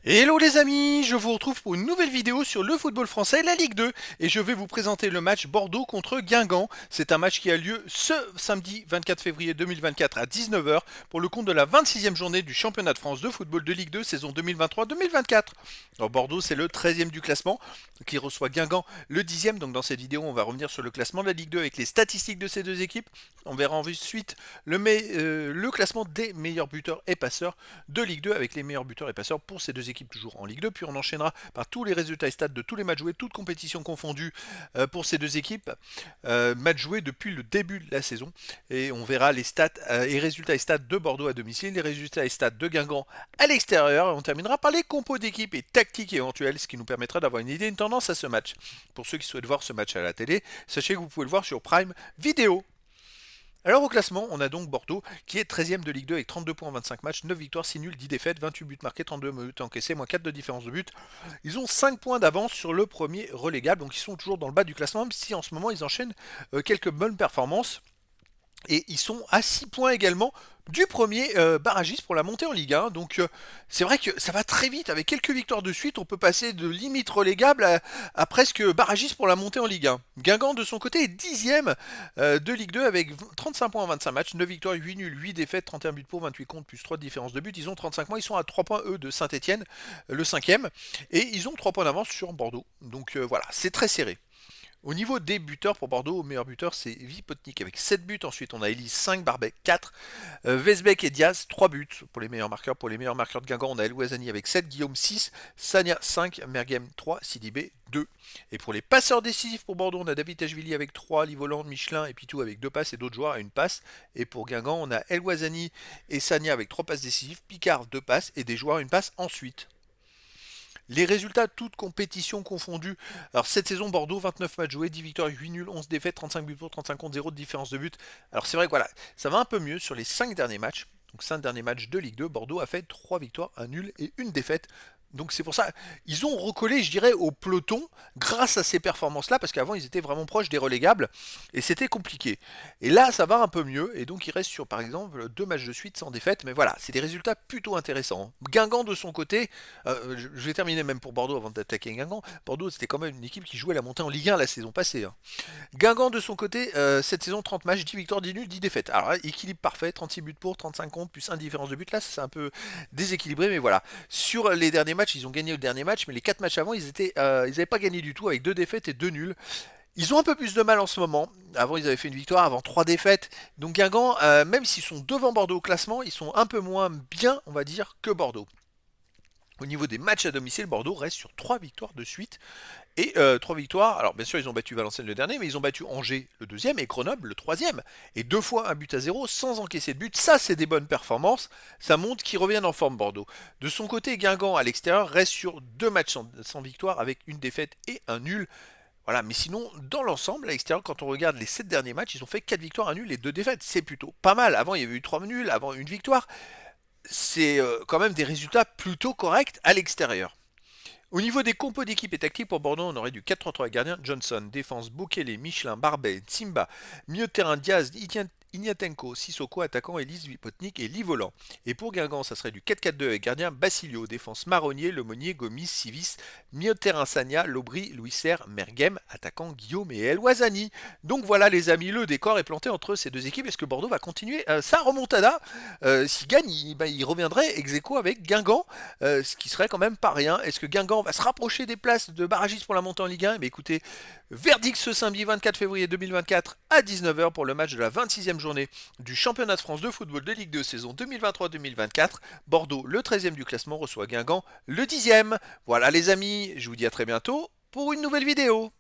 Hello les amis, je vous retrouve pour une nouvelle vidéo sur le football français, la Ligue 2, et je vais vous présenter le match Bordeaux contre Guingamp. C'est un match qui a lieu ce samedi 24 février 2024 à 19 heures pour le compte de la 26e journée du championnat de France de football de Ligue 2 saison 2023-2024. Alors Bordeaux c'est le 13e du classement qui reçoit Guingamp le 10e, donc dans cette vidéo on va revenir sur le classement de la Ligue 2 avec les statistiques de ces deux équipes. On verra ensuite le classement des meilleurs buteurs et passeurs de Ligue 2 avec les meilleurs buteurs et passeurs pour ces deux équipes toujours en Ligue 2. Puis on enchaînera par tous les résultats et stats de tous les matchs joués, toutes compétitions confondues pour ces deux équipes, matchs joués depuis le début de la saison. Et on verra les stats et résultats et stats de Bordeaux à domicile, les résultats et stats de Guingamp à l'extérieur. Et on terminera par les compos d'équipe et tactiques éventuelles, ce qui nous permettra d'avoir une idée, une tendance à ce match. Pour ceux qui souhaitent voir ce match à la télé, sachez que vous pouvez le voir sur Prime Vidéo. Alors au classement, on a donc Bordeaux qui est 13e de Ligue 2 avec 32 points en 25 matchs, 9 victoires, 6 nuls, 10 défaites, 28 buts marqués, 32 buts encaissés, moins 4 de différence de but. Ils ont 5 points d'avance sur le premier relégable, donc ils sont toujours dans le bas du classement, même si en ce moment ils enchaînent quelques bonnes performances. Et ils sont à 6 points également du premier barragiste pour la montée en Ligue 1. Donc c'est vrai que ça va très vite. Avec quelques victoires de suite, on peut passer de limite relégable à presque barragiste pour la montée en Ligue 1. Guingamp de son côté est 10e de Ligue 2 avec 35 points en 25 matchs, 9 victoires, 8 nuls, 8 défaites, 31 buts pour, 28 contre, plus 3 de différence de but. Ils ont 35 points, ils sont à 3 points eux de Saint-Etienne, le 5e. Et ils ont 3 points d'avance sur Bordeaux. Donc voilà, c'est très serré. Au niveau des buteurs pour Bordeaux, au meilleur buteur c'est Vipotnik avec 7 buts. Ensuite on a Elise 5, Barbet 4, Vesbeck et Diaz 3 buts pour les meilleurs marqueurs. Pour les meilleurs marqueurs de Guingamp, on a El Ouazani avec 7, Guillaume 6, Sania 5, Mergem 3, Sidibé 2. Et pour les passeurs décisifs pour Bordeaux, on a David Tachvili avec 3, Livoland, Michelin et Pitou avec 2 passes et d'autres joueurs à une passe. Et pour Guingamp, on a El Ouazani et Sania avec 3 passes décisives, Picard 2 passes et des joueurs à une passe ensuite. Les résultats, toutes compétitions confondues. Alors cette saison, Bordeaux, 29 matchs joués, 10 victoires, 8 nuls, 11 défaites, 35 buts pour, 35 contre, 0 de différence de but. Alors c'est vrai que voilà, ça va un peu mieux sur les 5 derniers matchs. Donc 5 derniers matchs de Ligue 2, Bordeaux a fait 3 victoires, 1 nul et une défaite. Donc c'est pour ça, ils ont recollé, je dirais, au peloton grâce à ces performances-là, parce qu'avant ils étaient vraiment proches des relégables, et c'était compliqué. Et là, ça va un peu mieux, et donc il reste sur, par exemple, 2 matchs de suite sans défaite, mais voilà, c'est des résultats plutôt intéressants. Guingamp de son côté, je vais terminer même pour Bordeaux avant d'attaquer Guingamp. Bordeaux, c'était quand même une équipe qui jouait la montée en Ligue 1 la saison passée, hein. Guingamp de son côté, cette saison 30 matchs, 10 victoires, 10 nuls, 10 défaites. Alors équilibre parfait, 36 buts pour, 35 contre, plus 1 différence de but. Là, c'est un peu déséquilibré, mais voilà. Sur les derniers matchs, ils ont gagné le dernier match, mais les 4 matchs avant, ils n'avaient pas gagné du tout avec 2 défaites et 2 nuls. Ils ont un peu plus de mal en ce moment. Avant, ils avaient fait une victoire, avant 3 défaites. Donc Guingamp, même s'ils sont devant Bordeaux au classement, ils sont un peu moins bien, on va dire, que Bordeaux. Au niveau des matchs à domicile, Bordeaux reste sur 3 victoires de suite. Et 3 victoires, alors bien sûr ils ont battu Valenciennes le dernier, mais ils ont battu Angers le deuxième et Grenoble le troisième. Et 2 fois un but à 0 sans encaisser de but, ça c'est des bonnes performances, ça montre qu'ils reviennent en forme Bordeaux. De son côté, Guingamp à l'extérieur reste sur 2 matchs sans victoire avec une défaite et un nul. Voilà, mais sinon, dans l'ensemble, à l'extérieur, quand on regarde les 7 derniers matchs, ils ont fait 4 victoires, un nul et 2 défaites. C'est plutôt pas mal. Avant, il y avait eu 3 nuls, avant une victoire. C'est quand même des résultats plutôt corrects à l'extérieur. Au niveau des compos d'équipe et tactique pour Bordeaux, on aurait du 4-3-3 gardien Johnson, défense Bukele, Michelin, Barbet, Simba, milieu de terrain Diaz, Ignatenko, Sissoko, attaquant Elise Vipotnik et Livolan. Et pour Guingamp, ça serait du 4-4-2 avec gardien Basilio, défense Marronnier, Lemonnier, Gomis, Sivis, milieu de terrain Sagna, Lobry, Louis Serre, Mergem, attaquant Guillaume et El Ouazani. Donc voilà les amis, le décor est planté entre ces deux équipes. Est-ce que Bordeaux va continuer sa remontada? S'il gagne, il reviendrait ex aequo avec Guingamp, ce qui serait quand même pas rien. Est-ce que Guingamp va se rapprocher des places de barragistes pour la montée en Ligue 1? Mais écoutez, verdict ce samedi 24 février 2024 à 19 heures pour le match de la 26e journée du championnat de France de football de Ligue 2 saison 2023-2024. Bordeaux, le 13e du classement, reçoit Guingamp, le 10e. Voilà les amis, je vous dis à très bientôt pour une nouvelle vidéo.